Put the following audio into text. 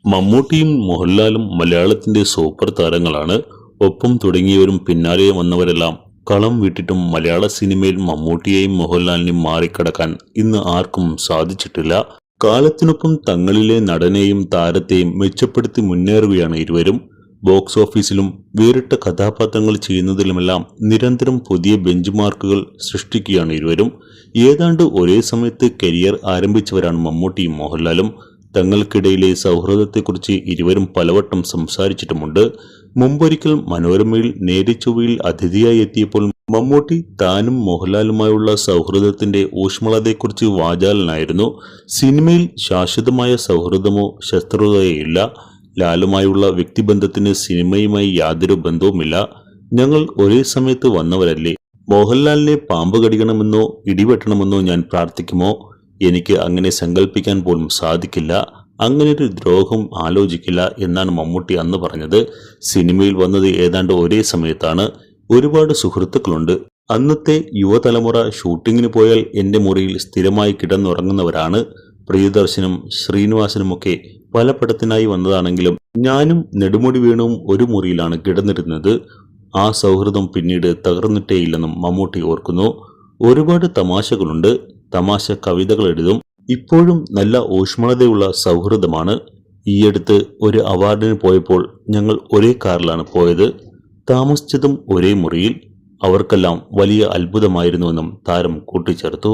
മമ്മൂട്ടിയും മോഹൻലാലും മലയാളത്തിന്റെ സൂപ്പർ താരങ്ങളാണ്. ഒപ്പം തുടങ്ങിയവരും പിന്നാലെ വന്നവരെല്ലാം കളം വിട്ടിട്ടും മലയാള സിനിമയിൽ മമ്മൂട്ടിയെയും മോഹൻലാലിനെയും മാറിക്കടക്കാൻ ഇന്ന് ആർക്കും സാധിച്ചിട്ടില്ല. കാലത്തിനൊപ്പം തങ്ങളിലെ നടനെയും താരത്തെയും മെച്ചപ്പെടുത്തി മുന്നേറുകയാണ് ഇരുവരും. ബോക്സ് ഓഫീസിലും വേറിട്ട കഥാപാത്രങ്ങൾ ചെയ്യുന്നതിലുമെല്ലാം നിരന്തരം പുതിയ ബെഞ്ച് മാർക്കുകൾ സൃഷ്ടിക്കുകയാണ് ഇരുവരും. ഏതാണ്ട് ഒരേ സമയത്ത് കരിയർ ആരംഭിച്ചവരാണ് മമ്മൂട്ടിയും മോഹൻലാലും. തങ്ങൾക്കിടയിലെ സൗഹൃദത്തെക്കുറിച്ച് ഇരുവരും പലവട്ടം സംസാരിച്ചിട്ടുമുണ്ട്. മുമ്പൊരിക്കൽ മനോരമയിൽ നേരിച്ചുവയിൽ അതിഥിയായി എത്തിയപ്പോൾ മമ്മൂട്ടി താനും മോഹൻലാലുമായുള്ള സൗഹൃദത്തിന്റെ ഊഷ്മളതയെക്കുറിച്ച് വാചാലനായിരുന്നു. സിനിമയിൽ ശാശ്വതമായ സൗഹൃദമോ ശത്രുതയോ ഇല്ല. ലാലുമായുള്ള വ്യക്തിബന്ധത്തിന് സിനിമയുമായി യാതൊരു ബന്ധവുമില്ല. ഞങ്ങൾ ഒരേ സമയത്ത് വന്നവരല്ലേ. മോഹൻലാലിനെ പാമ്പ് കടിക്കണമെന്നോ ഇടിവെട്ടണമെന്നോ ഞാൻ പ്രാർത്ഥിക്കുമോ? എനിക്ക് അങ്ങനെ സങ്കല്പിക്കാൻ പോലും സാധിക്കില്ല. അങ്ങനെയൊരു ദ്രോഹം ആലോചിക്കില്ല എന്നാണ് മമ്മൂട്ടി അന്ന് പറഞ്ഞത്. സിനിമയിൽ വന്നത് ഏതാണ്ട് ഒരേ സമയത്താണ്. ഒരുപാട് സുഹൃത്തുക്കളുണ്ട്. അന്നത്തെ യുവതലമുറ ഷൂട്ടിങ്ങിന് പോയാൽ എന്റെ മുറിയിൽ സ്ഥിരമായി കിടന്നുറങ്ങുന്നവരാണ്. പ്രിയദർശനും ശ്രീനിവാസനുമൊക്കെ പല പടത്തിനായി വന്നതാണെങ്കിലും ഞാനും നെടുമുടി വേണുവും ഒരു മുറിയിലാണ് കിടന്നിരുന്നത്. ആ സൗഹൃദം പിന്നീട് തകർന്നിട്ടേയില്ലെന്നും മമ്മൂട്ടി ഓർക്കുന്നു. ഒരുപാട് തമാശകളുണ്ട്. തമാശ കവിതകൾ എഴുതും. ഇപ്പോഴും നല്ല ഊഷ്മളതയുള്ള സൗഹൃദമാണ്. ഈയടുത്ത് ഒരു അവാർഡിന് പോയപ്പോൾ ഞങ്ങൾ ഒരേ കാറിലാണ് പോയത്. താമസിച്ചതും ഒരേ മുറിയിൽ. അവർക്കെല്ലാം വലിയ അത്ഭുതമായിരുന്നുവെന്നും താരം കൂട്ടിച്ചേർത്തു.